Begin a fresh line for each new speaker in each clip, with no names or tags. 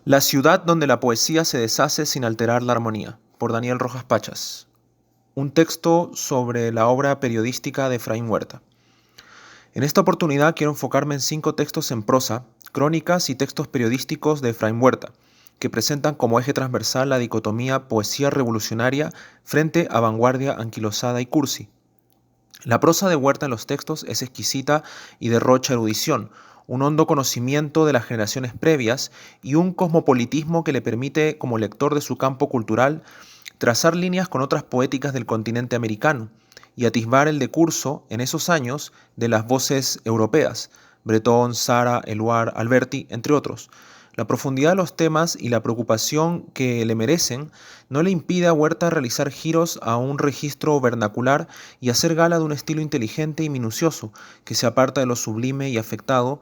La ciudad donde la poesía se deshace sin alterar la armonía, por Daniel Rojas Pachas. Un texto sobre la obra periodística de Efraín Huerta. En esta oportunidad quiero enfocarme en 5 textos en prosa, crónicas y textos periodísticos de Efraín Huerta, que presentan como eje transversal la dicotomía poesía revolucionaria frente a vanguardia anquilosada y cursi. La prosa de Huerta en los textos es exquisita y derrocha erudición, un hondo conocimiento de las generaciones previas y un cosmopolitismo que le permite, como lector de su campo cultural, trazar líneas con otras poéticas del continente americano y atisbar el decurso, en esos años, de las voces europeas, Bretón, Sara, Eluard, Alberti, entre otros. La profundidad de los temas y la preocupación que le merecen no le impide a Huerta realizar giros a un registro vernacular y hacer gala de un estilo inteligente y minucioso que se aparta de lo sublime y afectado,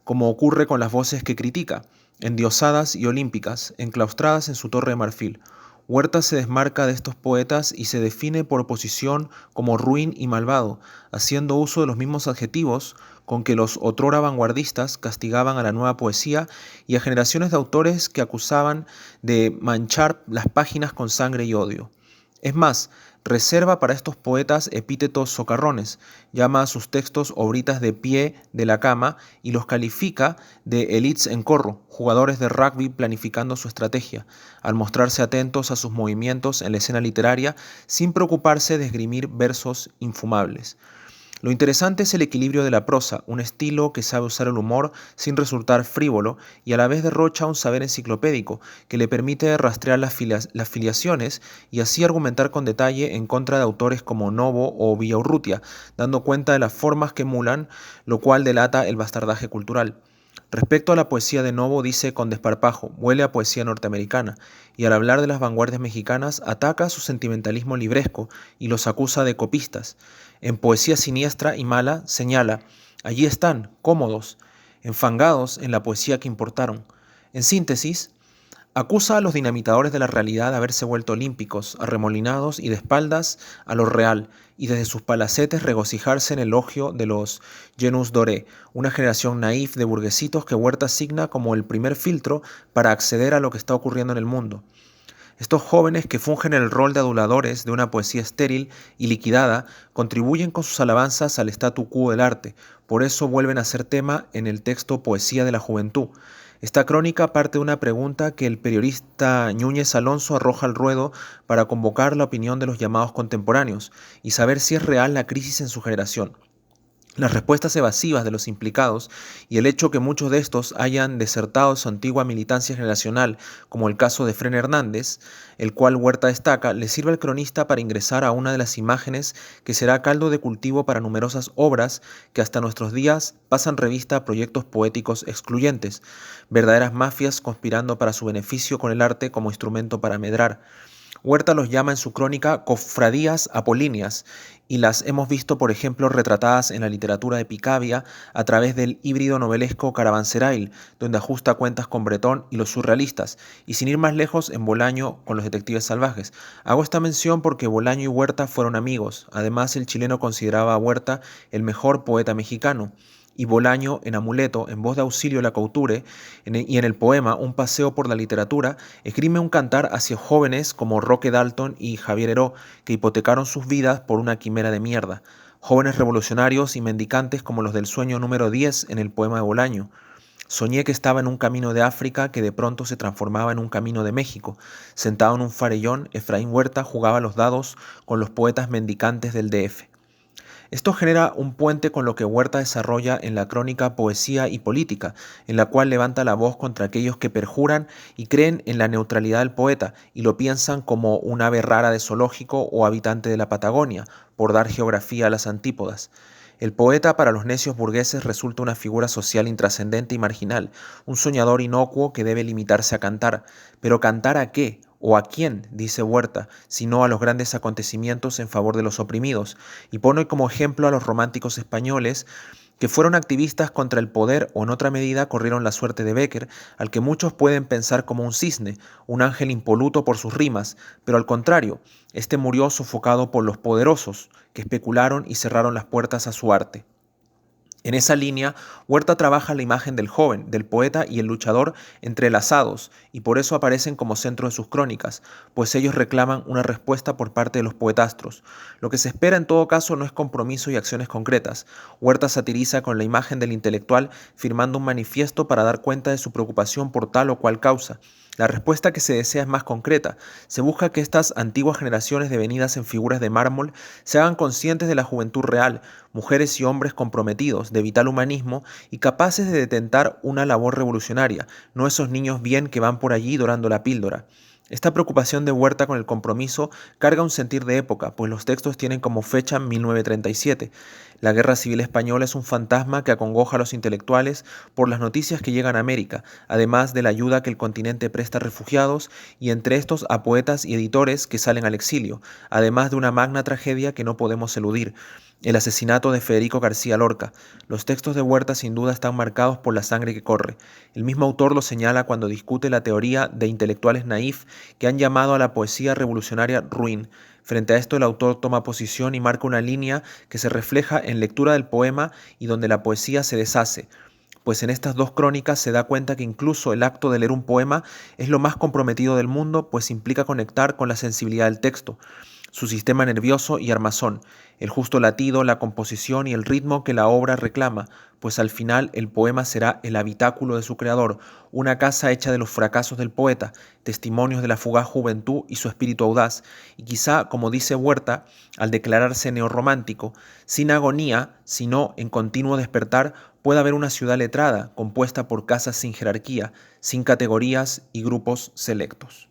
como ocurre con las voces que critica, endiosadas y olímpicas, enclaustradas en su torre de marfil. Huerta se desmarca de estos poetas y se define por oposición como ruin y malvado, haciendo uso de los mismos adjetivos con que los otrora vanguardistas castigaban a la nueva poesía y a generaciones de autores que acusaban de manchar las páginas con sangre y odio. Es más, reserva para estos poetas epítetos socarrones, llama a sus textos obritas de pie de la cama y los califica de elites en corro, jugadores de rugby planificando su estrategia, al mostrarse atentos a sus movimientos en la escena literaria sin preocuparse de esgrimir versos infumables. Lo interesante es el equilibrio de la prosa, un estilo que sabe usar el humor sin resultar frívolo y a la vez derrocha un saber enciclopédico que le permite rastrear las filiaciones y así argumentar con detalle en contra de autores como Novo o Villaurrutia, dando cuenta de las formas que emulan, lo cual delata el bastardaje cultural. Respecto a la poesía de Novo dice con desparpajo, huele a poesía norteamericana, y al hablar de las vanguardias mexicanas ataca su sentimentalismo libresco y los acusa de copistas. En poesía siniestra y mala señala, allí están, cómodos, enfangados en la poesía que importaron. En síntesis, acusa a los dinamitadores de la realidad de haberse vuelto olímpicos, arremolinados y de espaldas a lo real, y desde sus palacetes regocijarse en el elogio de los genus doré, una generación naif de burguesitos que Huerta asigna como el primer filtro para acceder a lo que está ocurriendo en el mundo. Estos jóvenes que fungen el rol de aduladores de una poesía estéril y liquidada contribuyen con sus alabanzas al statu quo del arte, por eso vuelven a ser tema en el texto Poesía de la Juventud. Esta crónica parte de una pregunta que el periodista Núñez Alonso arroja al ruedo para convocar la opinión de los llamados contemporáneos y saber si es real la crisis en su generación. Las respuestas evasivas de los implicados y el hecho que muchos de estos hayan desertado su antigua militancia generacional, como el caso de Fren Hernández, el cual Huerta destaca, le sirve al cronista para ingresar a una de las imágenes que será caldo de cultivo para numerosas obras que hasta nuestros días pasan revista a proyectos poéticos excluyentes, verdaderas mafias conspirando para su beneficio con el arte como instrumento para amedrar. Huerta los llama en su crónica cofradías apolíneas y las hemos visto, por ejemplo, retratadas en la literatura de Picabia a través del híbrido novelesco Caravanserai, donde ajusta cuentas con Bretón y los surrealistas, y sin ir más lejos en Bolaño con los detectives salvajes. Hago esta mención porque Bolaño y Huerta fueron amigos. Además, el chileno consideraba a Huerta el mejor poeta mexicano. Y Bolaño, en Amuleto, en voz de Auxilio Lacouture, y en el poema Un paseo por la literatura, esgrime un cantar hacia jóvenes como Roque Dalton y Javier Heró, que hipotecaron sus vidas por una quimera de mierda, jóvenes revolucionarios y mendicantes como los del sueño número 10 en el poema de Bolaño. Soñé que estaba en un camino de África que de pronto se transformaba en un camino de México. Sentado en un farellón, Efraín Huerta jugaba los dados con los poetas mendicantes del DF. Esto genera un puente con lo que Huerta desarrolla en la crónica Poesía y Política, en la cual levanta la voz contra aquellos que perjuran y creen en la neutralidad del poeta y lo piensan como un ave rara de zoológico o habitante de la Patagonia, por dar geografía a las antípodas. El poeta para los necios burgueses resulta una figura social intrascendente y marginal, un soñador inocuo que debe limitarse a cantar. ¿Pero cantar a qué? ¿O a quién? Dice Huerta, sino a los grandes acontecimientos en favor de los oprimidos, y pone como ejemplo a los románticos españoles que fueron activistas contra el poder o en otra medida corrieron la suerte de Bécquer, al que muchos pueden pensar como un cisne, un ángel impoluto por sus rimas, pero al contrario, este murió sofocado por los poderosos, que especularon y cerraron las puertas a su arte. En esa línea, Huerta trabaja la imagen del joven, del poeta y el luchador entrelazados, y por eso aparecen como centro de sus crónicas, pues ellos reclaman una respuesta por parte de los poetastros. Lo que se espera en todo caso no es compromiso y acciones concretas. Huerta satiriza con la imagen del intelectual firmando un manifiesto para dar cuenta de su preocupación por tal o cual causa. La respuesta que se desea es más concreta. Se busca que estas antiguas generaciones devenidas en figuras de mármol se hagan conscientes de la juventud real, mujeres y hombres comprometidos, de vital humanismo y capaces de detentar una labor revolucionaria, no esos niños bien que van por allí dorando la píldora. Esta preocupación de Huerta con el compromiso carga un sentir de época, pues los textos tienen como fecha 1937. La Guerra Civil Española es un fantasma que acongoja a los intelectuales por las noticias que llegan a América, además de la ayuda que el continente presta a refugiados y entre estos a poetas y editores que salen al exilio, además de una magna tragedia que no podemos eludir: el asesinato de Federico García Lorca. Los textos de Huerta sin duda están marcados por la sangre que corre. El mismo autor lo señala cuando discute la teoría de intelectuales naif que han llamado a la poesía revolucionaria ruin. Frente a esto, el autor toma posición y marca una línea que se refleja en lectura del poema y donde la poesía se deshace, pues en estas dos crónicas se da cuenta que incluso el acto de leer un poema es lo más comprometido del mundo, pues implica conectar con la sensibilidad del texto, su sistema nervioso y armazón, el justo latido, la composición y el ritmo que la obra reclama, pues al final el poema será el habitáculo de su creador, una casa hecha de los fracasos del poeta, testimonios de la fugaz juventud y su espíritu audaz, y quizá, como dice Huerta, al declararse neorromántico, sin agonía, sino en continuo despertar, puede haber una ciudad letrada, compuesta por casas sin jerarquía, sin categorías y grupos selectos.